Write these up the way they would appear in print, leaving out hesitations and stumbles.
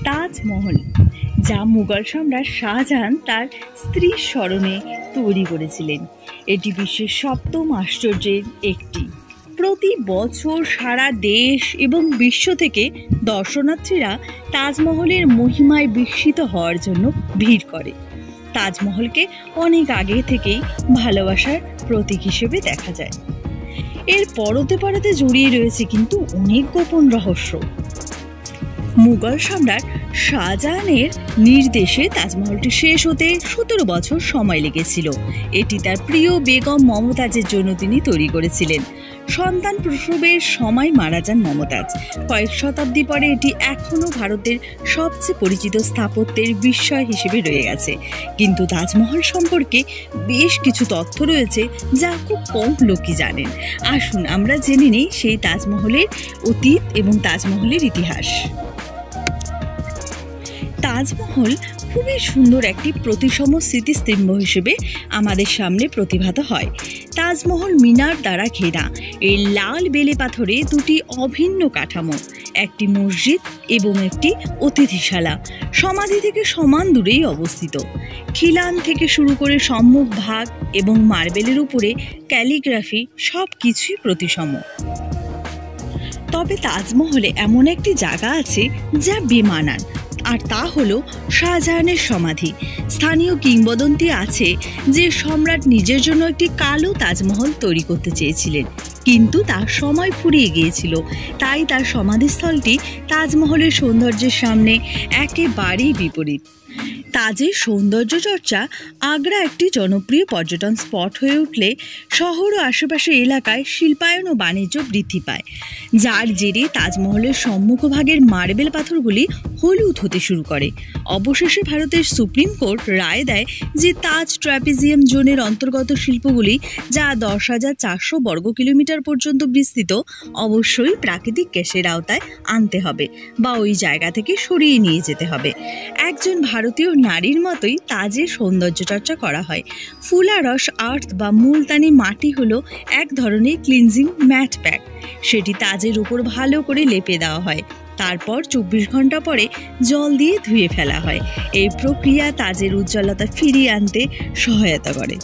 তাজমহল, যা মুঘল সম্রাট শাহজাহান তার স্ত্রীর স্মরণে তৈরি করেছিলেন। এটি বিশ্বের সপ্তম আশ্চর্যের একটি। প্রতি বছর সারা দেশ এবং বিশ্ব থেকে দর্শনার্থীরা তাজমহলের মহিমায় বিস্মিত হওয়ার জন্য ভিড় করে। তাজমহলকে অনেক আগে থেকেই ভালোবাসার প্রতীক হিসেবে দেখা যায়। এর পরতে পরতে জড়িয়ে রয়েছে কিন্তু অনেক গোপন রহস্য। মুঘল সম্রাট শাহজাহানের নির্দেশে তাজমহলটি শেষ হতে 17 বছর সময় লেগেছিল। এটি তার প্রিয় বেগম মমতাজের জন্য তিনি তৈরি করেছিলেন। সন্তান প্রসবের সময় মারা যান মমতাজ। কয়েক শতাব্দী পরে এটি এখনও ভারতের সবচেয়ে পরিচিত স্থাপত্যের বিস্ময় হিসেবে রয়ে গেছে। কিন্তু তাজমহল সম্পর্কে বেশ কিছু তথ্য রয়েছে যা খুব কম লোকই জানেন। আসুন আমরা জেনে নিই সেই তাজমহলের অতীত এবং তাজমহলের ইতিহাস। তাজমহল খুবই সুন্দর একটি প্রতিসম স্মৃতিস্তম্ভ হিসেবে আমাদের সামনে প্রতিভাত হয়। তাজমহল মিনার দ্বারা ঘেরা। এই লাল বেলে পাথরে দুটি অভিন্ন কাঠামো, একটি মসজিদ এবং একটি অতিথিশালা, সমাধি থেকে সমান দূরেই অবস্থিত। খিলান থেকে শুরু করে সম্মুখ ভাগ এবং মার্বেলের উপরে ক্যালিগ্রাফি সব কিছুই প্রতিসম। তবে তাজমহলে এমন একটি জায়গা আছে যা বেমানান, আর তা হলো শাহজাহানের সমাধি। স্থানীয় কিংবদন্তি আছে যে সম্রাট নিজের জন্য একটি কালো তাজমহল তৈরি করতে চেয়েছিলেন, কিন্তু তার সময় ফুরিয়ে গিয়েছিল। তাই তার সমাধিস্থলটি তাজমহলের সৌন্দর্যের সামনে একেবারেই বিপরীত। তাজের সৌন্দর্য চর্চা আগ্রা একটি জনপ্রিয় পর্যটন স্পট হয়ে উঠলে শহর ও আশেপাশের এলাকায় শিল্পায়ন ও বাণিজ্য বৃদ্ধি পায়, যার জেরে তাজমহলের সম্মুখভাগের মার্বেল পাথরগুলি হলুদ হতে শুরু করে। অবশেষে ভারতের সুপ্রিম কোর্ট রায় দেয় যে তাজ ট্র্যাপিজিয়াম জোনের অন্তর্গত শিল্পগুলি, যা 10,400 বর্গ কিলোমিটার পর্যন্ত বিস্তৃত, অবশ্যই প্রাকৃতিক গ্যাসের আওতায় আনতে হবে বা ওই জায়গা থেকে সরিয়ে নিয়ে যেতে হবে। একজন ভারতীয় নারীর মতোই তাজের সৌন্দর্য চর্চা করা হয়। ফুলারস আর্থ বা মুলতানি মাটি হলো এক ধরনের ক্লিনজিং ম্যাট প্যাক। সেটি তাজের উপর ভালো করে লেপে দেওয়া হয়। তারপর 24 ঘন্টা পরে জল দিয়ে ধুয়ে ফেলা হয়। এই প্রক্রিয়া তাজের উজ্জ্বলতা ফিরিয়ে আনতে সহায়তা করে।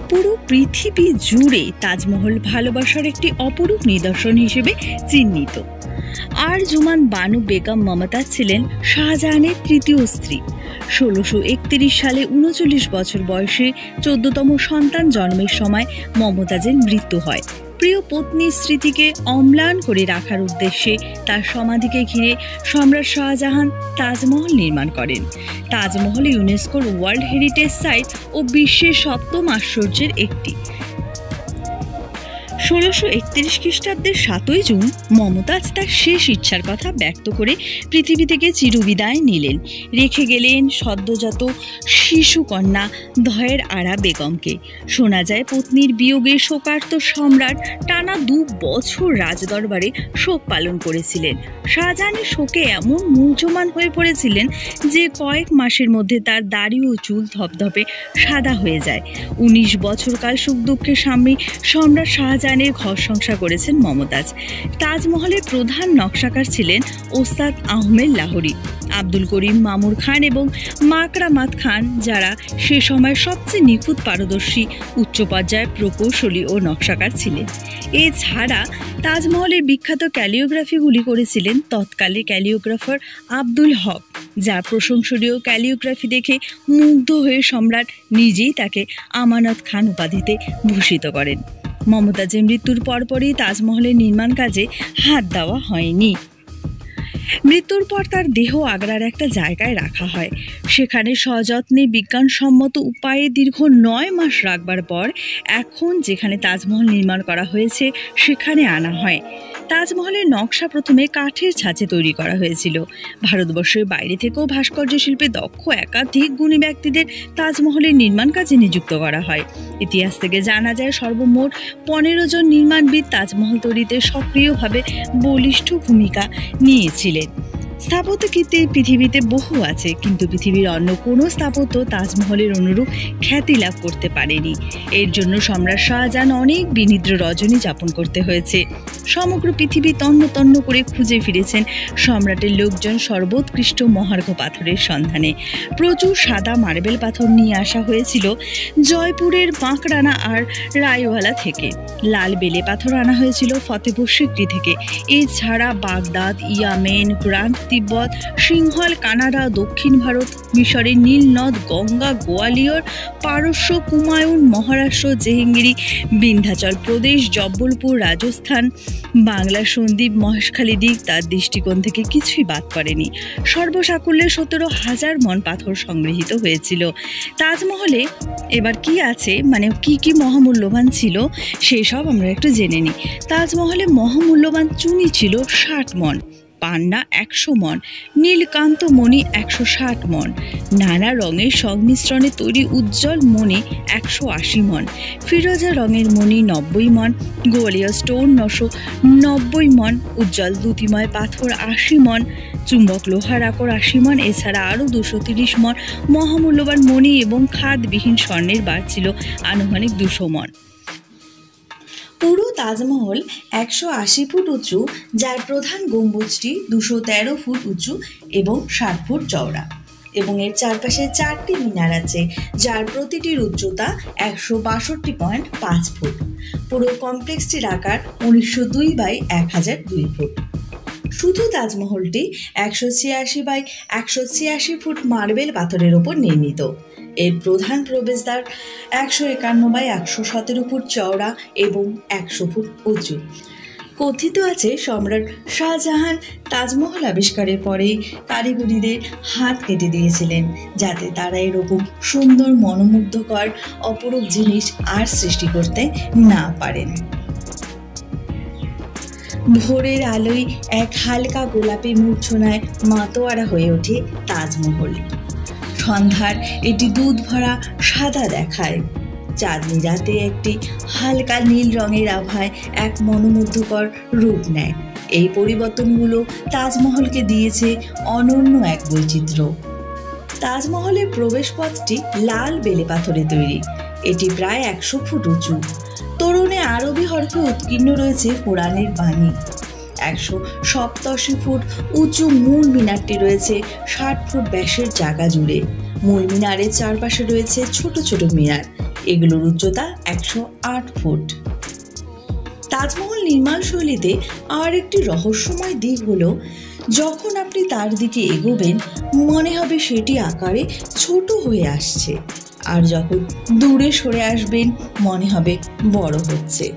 পুরো পৃথিবী জুড়ে তাজমহল ভালোবাসার একটি অপরূপ নিদর্শন হিসেবে চিহ্নিত। আরজুমান বানু বেগম মমতাজ ছিলেন শাহজাহানের তৃতীয় স্ত্রী। 1631 সালে 39 বছর বয়সে 14তম সন্তান জন্মের সময় মমতাজের মৃত্যু হয়। প্রিয় পত্নীর স্মৃতিকে অম্লান করে রাখার উদ্দেশ্যে তার সমাধিকে ঘিরে সম্রাট শাহজাহান তাজমহল নির্মাণ করেন। তাজমহল ইউনেস্কোর ওয়ার্ল্ড হেরিটেজ সাইট ও বিশ্বের সপ্তম আশ্চর্যের একটি। 1631 খ্রিস্টাব্দের 7 জুন মমতাজ তার শেষ ইচ্ছার কথা ব্যক্ত করে পৃথিবী থেকে চিরবিদায় নিলেন। রেখে গেলেন সদ্যজাত শিশুকন্যা ধয়ের আরা বেগমকে। শোনা যায় পত্নীর বিয়োগে শোকার্ত সম্রাট টানা 2 বছর রাজদরবারে শোক পালন করেছিলেন। শাহজাহানের শোকে এমন মূর্ছমান হয়ে পড়েছিলেন যে কয়েক মাসের মধ্যে তার দাড়ি ও চুল ধপধপে সাদা হয়ে যায়। 19 বছরকাল সুখ দুঃখের স্বামী সম্রাট শাহজাহানের ঘর সংসার করেছেন মমতাজ। তাজমহলের প্রধান নকশাকার ছিলেন ওস্তাদ আহমেদ লাহোরী, আব্দুল করিম মামুর খান এবং মাকরামাত খান, যারা সে সময় সবচেয়ে নিখুঁত পারদর্শী উচ্চ পর্যায়ের প্রকৌশলী ও নকশাকার ছিলেন। এছাড়া তাজমহলের বিখ্যাত ক্যালিওগ্রাফিগুলি করেছিলেন তৎকালীন ক্যালিওগ্রাফার আব্দুল হক, যার প্রশংসনীয় ক্যালিওগ্রাফি দেখে মুগ্ধ হয়ে সম্রাট নিজেই তাকে আমানত খান উপাধিতে ভূষিত করেন। মমতাজের মৃত্যুর পরপরই তাজমহলের নির্মাণ কাজে হাত দেওয়া হয়নি। মৃত্যুর পর তার দেহ আগ্রার একটা জায়গায় রাখা হয়। সেখানে সযত্নে বিজ্ঞানসম্মত উপায়ে দীর্ঘ 9 মাস রাখবার পর এখন যেখানে তাজমহল নির্মাণ করা হয়েছে সেখানে আনা হয়। তাজমহলের নকশা প্রথমে কাঠের ছাঁচে তৈরি করা হয়েছিল। ভারতবর্ষের বাইরে থেকেও ভাস্কর্য শিল্পে দক্ষ একাধিক গুণী ব্যক্তিদের তাজমহলের নির্মাণ কাজে নিযুক্ত করা হয়। ইতিহাস থেকে জানা যায় সর্বমোট 15 জন নির্মাণবিদ তাজমহল তৈরিতে সক্রিয়ভাবে বলিষ্ঠ ভূমিকা নিয়েছিলেন। স্থাপত্যকীর্তি পৃথিবীতে বহু আছে, কিন্তু পৃথিবীর অন্য কোনো স্থাপত্য তাজমহলের অনুরূপ খ্যাতি লাভ করতে পারেনি। এর জন্য সম্রাট শাহজাহান অনেক বিনিদ্র রজনী যাপন করতে হয়েছে। সমগ্র পৃথিবী তন্ন তন্ন করে খুঁজে ফিরেছেন সম্রাটের লোকজন সর্বোৎকৃষ্ট মহার্ঘ পাথরের সন্ধানে। প্রচুর সাদা মার্বেল পাথর নিয়ে আসা হয়েছিল জয়পুরের বাঁকড়ানা আর রায়ওয়ালা থেকে। লাল বেলে পাথর আনা হয়েছিল ফতেপুর সিক্রি থেকে। এছাড়া বাগদাদ, ইয়ামেন, গ্রান্ড তিব্বত, সিংহল, কানাডা, দক্ষিণ ভারত, মিশরের নীলনদ, গঙ্গা, গোয়ালিয়র, পারস্য, কুমায়ুন, মহারাষ্ট্র, জেহেঙ্গিরি, বিন্ধ্যাচল প্রদেশ, জব্বলপুর, রাজস্থান, বাংলার সন্দ্বীপ, মহেশখালী দিক তার দৃষ্টিকোণ থেকে কিছুই বাদ পড়েনি। সর্বসাকুল্যে 17,000 মণ পাথর সংগৃহীত হয়েছিল। তাজমহলে এবার কি আছে, মানে কি মহামূল্যবান ছিল সেসব আমরা একটু জেনে নিই। তাজমহলে মহামূল্যবান চুনি ছিল 60 মণ, পান্না 100 মণ, নীলকান্ত মণি 160 মণ, নানা রঙের সংমিশ্রণে তৈরি উজ্জ্বল মণি 180 মণ, ফিরোজা রঙের মণি 90 মণ, গোয়ালিয়র স্টোন 990 মণ, উজ্জ্বল দ্যুতিময় পাথর 80 মণ, চুম্বক লোহার আকর 80 মণ, এছাড়া আরও 230 মণ মহামূল্যবান মণি এবং খাদবিহীন স্বর্ণের বার ছিল আনুমানিক 200 মণ। পুরো তাজমহল 180 ফুট উঁচু, যার প্রধান গম্বুজটি 213 ফুট উঁচু এবং 60 ফুট চওড়া, এবং এর চারপাশে 4টি মিনার আছে, যার প্রতিটির উচ্চতা 162.5 ফুট। পুরো কমপ্লেক্সটির আকার 1902 বাই 1002 ফুট। শুধু তাজমহলটি 186 বাই 186 ফুট মার্বেল পাথরের ওপর নির্মিত। এর প্রধান প্রবেশদ্বার 151 বাই 117 ফুট চওড়া এবং 100 ফুট উঁচু। কথিত আছে সম্রাট শাহজাহান তাজমহল আবিষ্কারের পরেই কারিগরীদের হাত কেটে দিয়েছিলেন, যাতে তারা এরকম সুন্দর মনোমুগ্ধকর অপরূপ জিনিস আর সৃষ্টি করতে না পারেন। ভোরের আলোয় এক হালকা গোলাপি মূর্ছনায় মাতোয়ারা হয়ে ওঠে তাজমহল। সন্ধ্যার এটি দুধ ভরা সাদা দেখায়। চাঁদনি রাতে একটি হালকা নীল রঙের আভায় এক মনোমুগ্ধকর রূপ নেয়। এই পরিবর্তনগুলো তাজমহলকে দিয়েছে অনন্য এক বৈচিত্র্য। তাজমহলের প্রবেশপথটি লাল বেলে পাথরে তৈরি। এটি প্রায় 100 ফুট উঁচু। তোরণে আরবি হরফে উৎকীর্ণ রয়েছে কোরআনের বাণী। 187 ফুট উঁচু মূল মিনারটি রয়েছে 60 ফুট ব্যাসের জায়গা জুড়ে। মূল মিনারের চারপাশে রয়েছে ছোট ছোট মিনার, এগুলোর উচ্চতা 108 ফুট। তাজমহল নির্মাণ শৈলীতে আর একটি রহস্যময় দিক হলো, যখন আপনি তার দিকে এগোবেন মনে হবে সেটি আকারে ছোট হয়ে আসছে, আর যখন দূরে সরে আসবেন মনে হবে বড় হচ্ছে।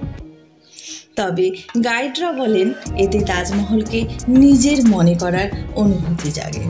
তবে গাইডরা বলেন এতে তাজমহলকে নিজের মনে করার অনুভূতি জাগে।